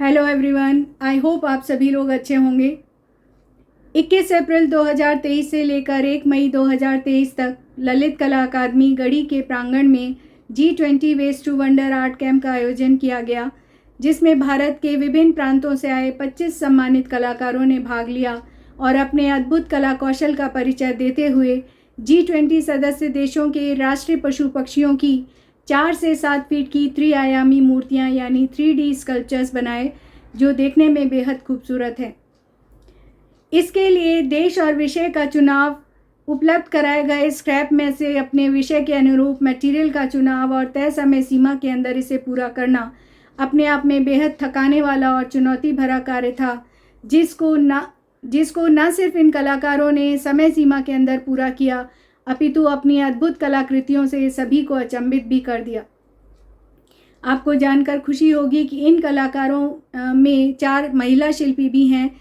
Hello everyone, I hope आप सभी लोग अच्छे होंगे। 21 अप्रैल 2023 से लेकर 1 मई 2023 तक ललित कला अकादमी गढ़ी के प्रांगण में G20 waste to wonder art camp का आयोजन किया गया, जिसमें भारत के विभिन्न प्रांतों से आए 25 सम्मानित कलाकारों ने भाग लिया और अपने अद्भुत कला कौशल का परिचय देते हुए G20 सदस्य देशों के राष्ट्रीय पशु पक्षियों की 4 से 7 फीट की त्रिआयामी मूर्तियां यानी 3D स्कल्पचर्स बनाए, जो देखने में बेहद खूबसूरत है। इसके लिए देश और विषय का चुनाव, उपलब्ध कराए गए स्क्रैप में से अपने विषय के अनुरूप मटेरियल का चुनाव और तय समय सीमा के अंदर इसे पूरा करना अपने आप में बेहद थकाने वाला और चुनौती भरा कार्य था, जिसको न सिर्फ इन कलाकारों ने समय सीमा के अंदर पूरा किया, अपितु अपनी अद्भुत कलाकृतियों से सभी को अचंभित भी कर दिया। आपको जानकर खुशी होगी कि इन कलाकारों में 4 महिला शिल्पी भी हैं,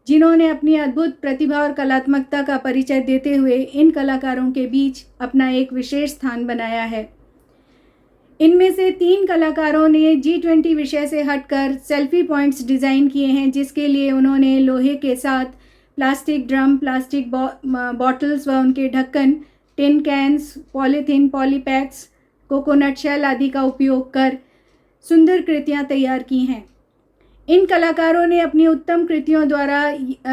जिन्होंने अपनी अद्भुत प्रतिभा और कलात्मकता का परिचय देते हुए इन कलाकारों के बीच अपना एक विशेष स्थान बनाया है। इनमें से 3 कलाकारों ने G20 विषय से हटकर सेल्फी पॉइंट्स डिज़ाइन किए हैं, जिसके लिए उन्होंने लोहे के साथ प्लास्टिक ड्रम, प्लास्टिक बॉटल्स व उनके ढक्कन, tin cans, polythene, polypacks, coconut shell आदि का उपयोग कर सुंदर कृतियां तैयार की हैं। इन कलाकारों ने अपनी उत्तम कृतियों द्वारा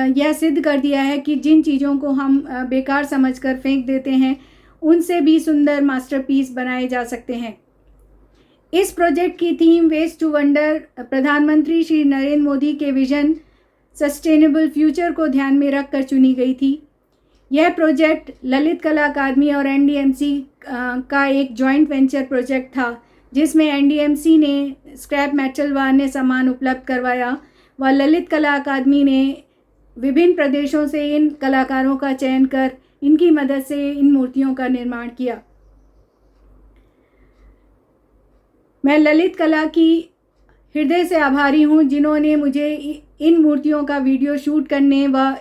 यह सिद्ध कर दिया है कि जिन चीज़ों को हम बेकार समझकर फेंक देते हैं, उनसे भी सुंदर मास्टरपीस बनाए जा सकते हैं। इस प्रोजेक्ट की थीम वेस्ट टू वंडर प्रधानमंत्री श्री नरेंद्र मोदी के विजन सस्टेनेबल फ्यूचर को ध्यान में रखकर चुनी गई थी। यह प्रोजेक्ट ललित कला अकादमी और NDMC का एक जॉइंट वेंचर प्रोजेक्ट था, जिसमें NDMC ने स्क्रैप मेटल व अन्य सामान उपलब्ध करवाया व ललित कला अकादमी ने विभिन्न प्रदेशों से इन कलाकारों का चयन कर इनकी मदद से इन मूर्तियों का निर्माण किया। मैं ललित कला की हृदय से आभारी हूँ, जिन्होंने मुझे इन मूर्तियों का वीडियो शूट करने व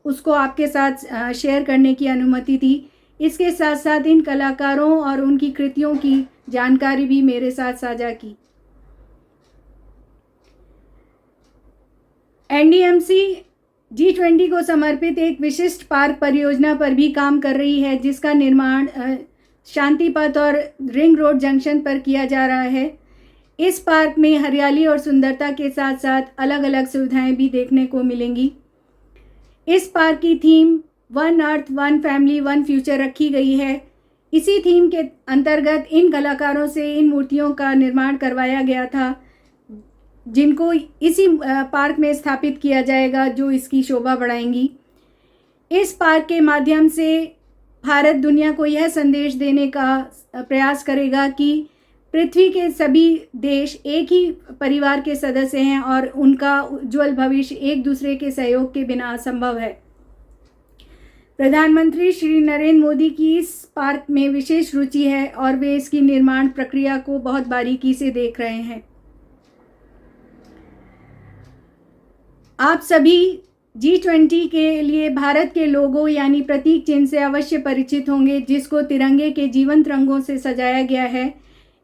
उसको आपके साथ शेयर करने की अनुमति दी। इसके साथ साथ इन कलाकारों और उनकी कृतियों की जानकारी भी मेरे साथ साझा की। NDMC G20 को समर्पित एक विशिष्ट पार्क परियोजना पर भी काम कर रही है, जिसका निर्माण शांति पथ और रिंग रोड जंक्शन पर किया जा रहा है। इस पार्क में हरियाली और सुंदरता के साथ साथ अलग अलग सुविधाएं भी देखने को मिलेंगी। इस पार्क की थीम 1 अर्थ 1 फैमिली 1 फ्यूचर रखी गई है। इसी थीम के अंतर्गत इन कलाकारों से इन मूर्तियों का निर्माण करवाया गया था, जिनको इसी पार्क में स्थापित किया जाएगा, जो इसकी शोभा बढ़ाएंगी। इस पार्क के माध्यम से भारत दुनिया को यह संदेश देने का प्रयास करेगा कि पृथ्वी के सभी देश एक ही परिवार के सदस्य हैं और उनका उज्जवल भविष्य एक दूसरे के सहयोग के बिना असंभव है। प्रधानमंत्री श्री नरेंद्र मोदी की इस पार्क में विशेष रुचि है और वे इसकी निर्माण प्रक्रिया को बहुत बारीकी से देख रहे हैं। आप सभी G20 के लिए भारत के लोगो यानी प्रतीक चिन्ह से अवश्य परिचित होंगे, जिसको तिरंगे के जीवंत रंगों से सजाया गया है।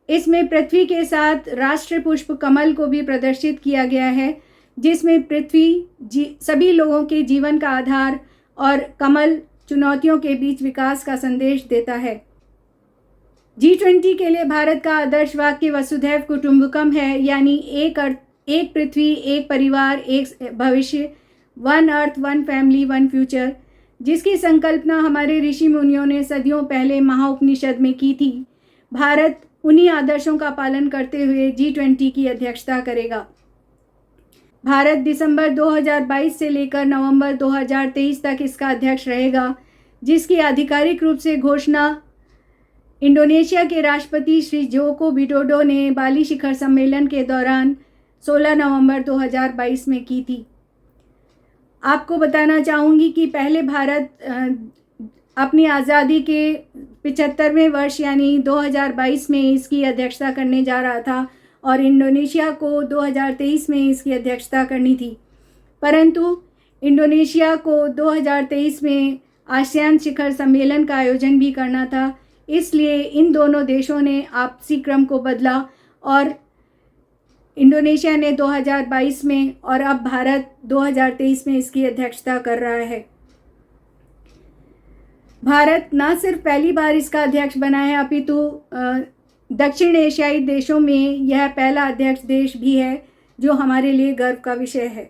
इसमें पृथ्वी के साथ राष्ट्रीय पुष्प कमल को भी प्रदर्शित किया गया है, जिसमें पृथ्वी सभी लोगों के जीवन का आधार और कमल चुनौतियों के बीच विकास का संदेश देता है। G20 के लिए भारत का आदर्श वाक्य वसुधैव कुटुंबकम है, यानी एक पृथ्वी, एक परिवार, एक भविष्य, 1 अर्थ 1 फैमिली 1 फ्यूचर, जिसकी संकल्पना हमारे ऋषि मुनियों ने सदियों पहले महाउपनिषद में की थी। भारत उन्हीं आदर्शों का पालन करते हुए G20 की अध्यक्षता करेगा। भारत दिसंबर 2022 से लेकर नवंबर 2023 तक इसका अध्यक्ष रहेगा, जिसकी आधिकारिक रूप से घोषणा इंडोनेशिया के राष्ट्रपति श्री जोको विडोडो ने बाली शिखर सम्मेलन के दौरान 16 नवंबर 2022 में की थी। आपको बताना चाहूँगी कि पहले भारत अपनी आज़ादी के 75वें वर्ष यानी 2022 में इसकी अध्यक्षता करने जा रहा था और इंडोनेशिया को 2023 में इसकी अध्यक्षता करनी थी, परंतु इंडोनेशिया को 2023 में आसियान शिखर सम्मेलन का आयोजन भी करना था। इसलिए इन दोनों देशों ने आपसी क्रम को बदला और इंडोनेशिया ने 2022 में और अब भारत 2023 में इसकी अध्यक्षता कर रहा है। भारत न सिर्फ पहली बार इसका अध्यक्ष बना है, अपितु दक्षिण एशियाई देशों में यह पहला अध्यक्ष देश भी है, जो हमारे लिए गर्व का विषय है।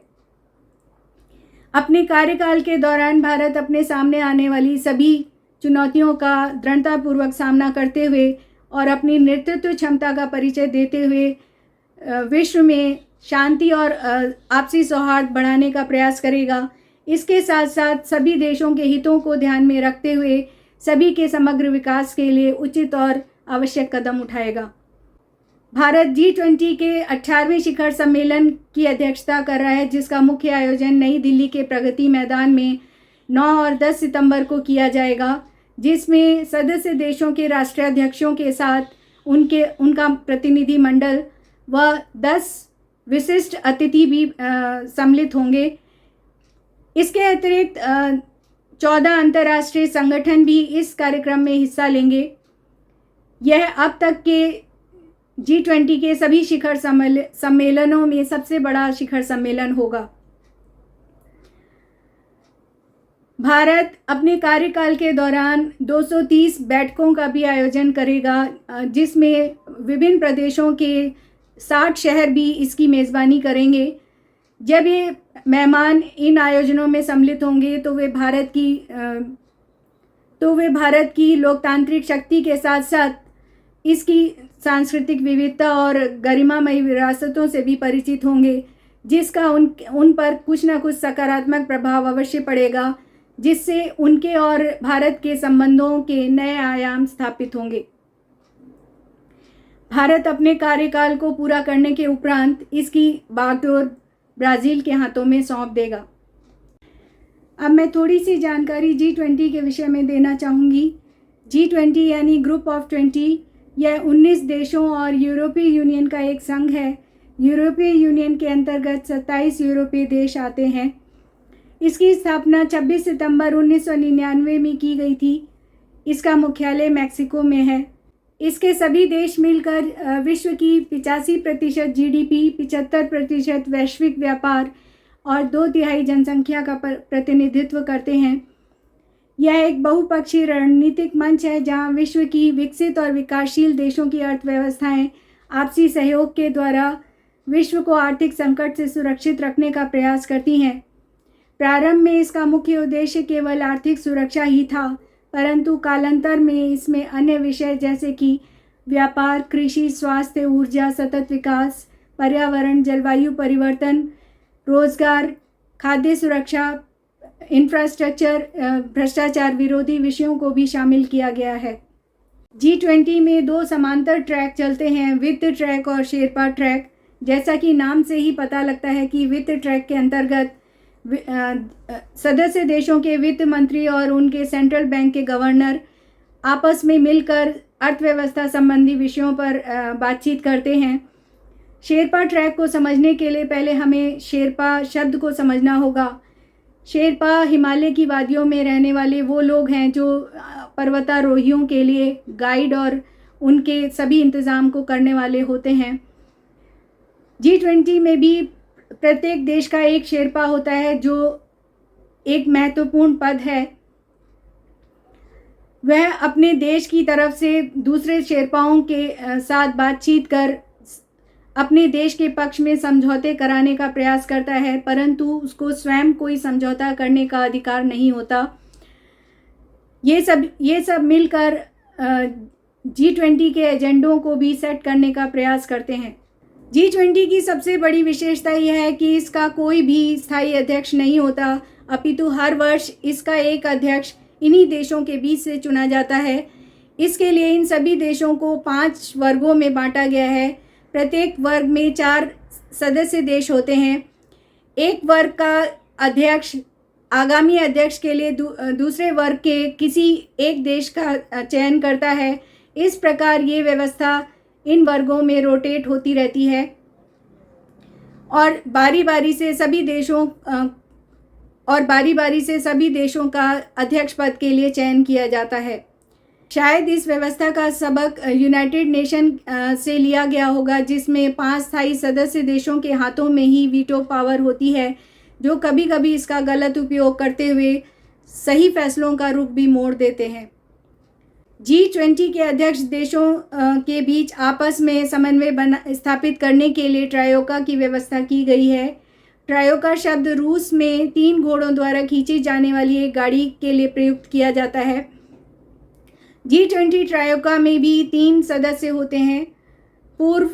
अपने कार्यकाल के दौरान भारत अपने सामने आने वाली सभी चुनौतियों का दृढ़तापूर्वक सामना करते हुए और अपनी नेतृत्व क्षमता का परिचय देते हुए विश्व में शांति और आपसी सौहार्द बढ़ाने का प्रयास करेगा। इसके साथ साथ सभी देशों के हितों को ध्यान में रखते हुए सभी के समग्र विकास के लिए उचित और आवश्यक कदम उठाएगा। भारत G20 के 18वें शिखर सम्मेलन की अध्यक्षता कर रहा है, जिसका मुख्य आयोजन नई दिल्ली के प्रगति मैदान में 9 और 10 सितंबर को किया जाएगा, जिसमें सदस्य देशों के राष्ट्राध्यक्षों के साथ उनका प्रतिनिधि मंडल व 10 विशिष्ट अतिथि भी सम्मिलित होंगे। इसके अतिरिक्त 14 अंतर्राष्ट्रीय संगठन भी इस कार्यक्रम में हिस्सा लेंगे। यह अब तक के G20 के सभी शिखर सम्मेलनों में सबसे बड़ा शिखर सम्मेलन होगा। भारत अपने कार्यकाल के दौरान 230 बैठकों का भी आयोजन करेगा, जिसमें विभिन्न प्रदेशों के 60 शहर भी इसकी मेज़बानी करेंगे। जब ये मेहमान इन आयोजनों में सम्मिलित होंगे तो वे भारत की लोकतांत्रिक शक्ति के साथ साथ इसकी सांस्कृतिक विविधता और गरिमामयी विरासतों से भी परिचित होंगे, जिसका उन पर कुछ न कुछ सकारात्मक प्रभाव अवश्य पड़ेगा, जिससे उनके और भारत के संबंधों के नए आयाम स्थापित होंगे। भारत अपने कार्यकाल को पूरा करने के उपरांत इसकी बागडोर ब्राज़ील के हाथों में सौंप देगा। अब मैं थोड़ी सी जानकारी G20 के विषय में देना चाहूँगी। G20 यानी ग्रुप ऑफ 20, यह 19 देशों और यूरोपीय यूनियन का एक संघ है। यूरोपीय यूनियन के अंतर्गत 27 यूरोपीय देश आते हैं। इसकी स्थापना 26 सितंबर 1999 में की गई थी। इसका मुख्यालय मैक्सिको में है। इसके सभी देश मिलकर विश्व की 85% GDP, 75% वैश्विक व्यापार और 2/3 जनसंख्या का प्रतिनिधित्व करते हैं। यह एक बहुपक्षीय रणनीतिक मंच है, जहां विश्व की विकसित और विकासशील देशों की अर्थव्यवस्थाएं आपसी सहयोग के द्वारा विश्व को आर्थिक संकट से सुरक्षित रखने का प्रयास करती हैं। प्रारंभ में इसका मुख्य उद्देश्य केवल आर्थिक सुरक्षा ही था, परंतु कालांतर में इसमें अन्य विषय जैसे कि व्यापार, कृषि, स्वास्थ्य, ऊर्जा, सतत विकास, पर्यावरण, जलवायु परिवर्तन, रोजगार, खाद्य सुरक्षा, इंफ्रास्ट्रक्चर, भ्रष्टाचार विरोधी विषयों को भी शामिल किया गया है। G20 में 2 समांतर ट्रैक चलते हैं, वित्त ट्रैक और शेरपा ट्रैक। जैसा कि नाम से ही पता लगता है कि वित्त ट्रैक के अंतर्गत सदस्य देशों के वित्त मंत्री और उनके सेंट्रल बैंक के गवर्नर आपस में मिलकर अर्थव्यवस्था संबंधी विषयों पर बातचीत करते हैं। शेरपा ट्रैक को समझने के लिए पहले हमें शेरपा शब्द को समझना होगा। शेरपा हिमालय की वादियों में रहने वाले वो लोग हैं जो पर्वतारोहियों के लिए गाइड और उनके सभी इंतज़ाम को करने वाले होते हैं। G20 में भी प्रत्येक देश का एक शेरपा होता है, जो एक महत्वपूर्ण पद है। वह अपने देश की तरफ से दूसरे शेरपाओं के साथ बातचीत कर अपने देश के पक्ष में समझौते कराने का प्रयास करता है, परंतु उसको स्वयं कोई समझौता करने का अधिकार नहीं होता। ये सब मिलकर G20 के एजेंडों को भी सेट करने का प्रयास करते हैं। G20 की सबसे बड़ी विशेषता यह है कि इसका कोई भी स्थायी अध्यक्ष नहीं होता, अपितु हर वर्ष इसका एक अध्यक्ष इन्हीं देशों के बीच से चुना जाता है। इसके लिए इन सभी देशों को 5 वर्गों में बांटा गया है। प्रत्येक वर्ग में 4 सदस्य देश होते हैं। एक वर्ग का अध्यक्ष आगामी अध्यक्ष के लिए दूसरे वर्ग के किसी एक देश का चयन करता है। इस प्रकार ये व्यवस्था इन वर्गों में रोटेट होती रहती है और बारी बारी से सभी देशों का अध्यक्ष पद के लिए चयन किया जाता है। शायद इस व्यवस्था का सबक यूनाइटेड नेशन से लिया गया होगा, जिसमें 5 स्थायी सदस्य देशों के हाथों में ही वीटो पावर होती है, जो कभी कभी इसका गलत उपयोग करते हुए सही फैसलों का रुख भी मोड़ देते हैं। G20 के अध्यक्ष देशों के बीच आपस में समन्वय स्थापित करने के लिए ट्रायोका की व्यवस्था की गई है। ट्रायोका शब्द रूस में 3 घोड़ों द्वारा खींची जाने वाली एक गाड़ी के लिए प्रयुक्त किया जाता है। G20 ट्रायोका में भी 3 सदस्य होते हैं, पूर्व,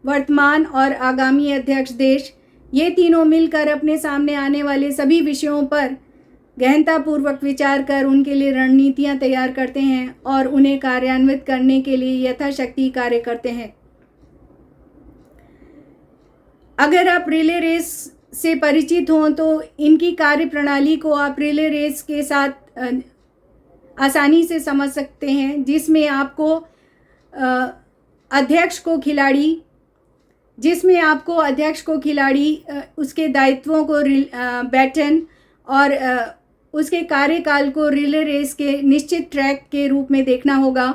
वर्तमान और आगामी अध्यक्ष देश। ये तीनों मिलकर अपने सामने आने वाले सभी विषयों पर गहनतापूर्वक विचार कर उनके लिए रणनीतियां तैयार करते हैं और उन्हें कार्यान्वित करने के लिए यथाशक्ति कार्य करते हैं। अगर आप रिले रेस से परिचित हों तो इनकी कार्य प्रणाली को आप रिले रेस के साथ आसानी से समझ सकते हैं, जिसमें आपको अध्यक्ष को खिलाड़ी उसके दायित्वों को बैटन और उसके कार्यकाल को रिले रेस के निश्चित ट्रैक के रूप में देखना होगा।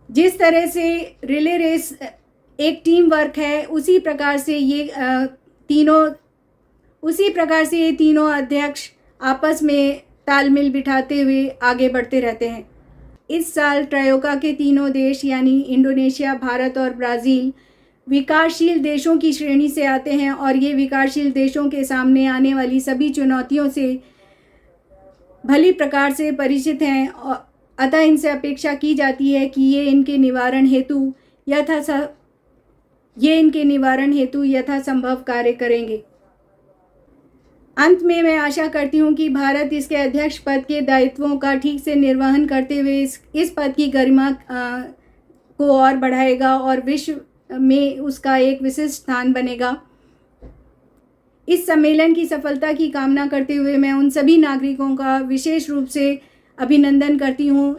जिस तरह से रिले रेस एक टीम वर्क है, उसी प्रकार से ये तीनों अध्यक्ष आपस में तालमेल बिठाते हुए आगे बढ़ते रहते हैं। इस साल ट्रायोका के तीनों देश यानी इंडोनेशिया, भारत और ब्राज़ील विकासशील देशों की श्रेणी से आते हैं और ये विकासशील देशों के सामने आने वाली सभी चुनौतियों से भली प्रकार से परिचित हैं, अतः इनसे अपेक्षा की जाती है कि ये इनके निवारण हेतु यथासंभव कार्य करेंगे। अंत में मैं आशा करती हूँ कि भारत इसके अध्यक्ष पद के दायित्वों का ठीक से निर्वहन करते हुए इस पद की गरिमा को और बढ़ाएगा और विश्व में उसका एक विशिष्ट स्थान बनेगा। इस सम्मेलन की सफलता की कामना करते हुए मैं उन सभी नागरिकों का विशेष रूप से अभिनंदन करती हूँ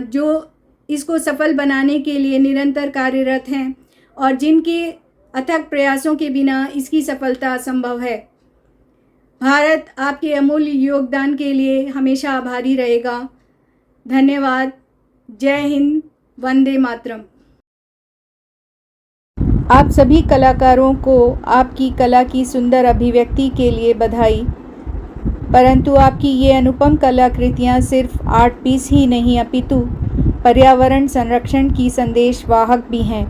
जो इसको सफल बनाने के लिए निरंतर कार्यरत हैं और जिनके अथक प्रयासों के बिना इसकी सफलता असंभव है। भारत आपके अमूल्य योगदान के लिए हमेशा आभारी रहेगा। धन्यवाद। जय हिंद। वंदे मातरम। आप सभी कलाकारों को आपकी कला की सुंदर अभिव्यक्ति के लिए बधाई। परंतु आपकी ये अनुपम कलाकृतियाँ सिर्फ आर्ट पीस ही नहीं अपितु पर्यावरण संरक्षण की संदेश वाहक भी हैं।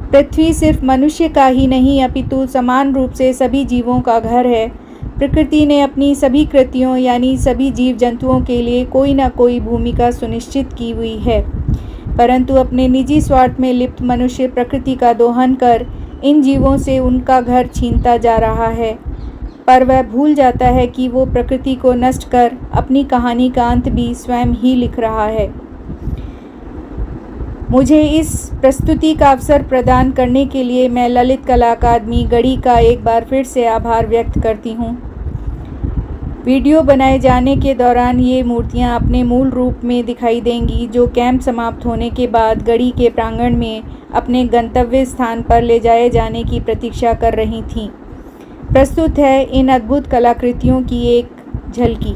पृथ्वी सिर्फ मनुष्य का ही नहीं अपितु समान रूप से सभी जीवों का घर है। प्रकृति ने अपनी सभी कृतियों यानी सभी जीव जंतुओं के लिए कोई न कोई भूमिका सुनिश्चित की हुई है, परंतु अपने निजी स्वार्थ में लिप्त मनुष्य प्रकृति का दोहन कर इन जीवों से उनका घर छीनता जा रहा है। पर वह भूल जाता है कि वो प्रकृति को नष्ट कर अपनी कहानी का अंत भी स्वयं ही लिख रहा है। मुझे इस प्रस्तुति का अवसर प्रदान करने के लिए मैं ललित कला अकादमी गढ़ी का एक बार फिर से आभार व्यक्त करती हूँ। वीडियो बनाए जाने के दौरान ये मूर्तियाँ अपने मूल रूप में दिखाई देंगी, जो कैंप समाप्त होने के बाद गढ़ी के प्रांगण में अपने गंतव्य स्थान पर ले जाए जाने की प्रतीक्षा कर रही थीं। प्रस्तुत है इन अद्भुत कलाकृतियों की एक झलकी।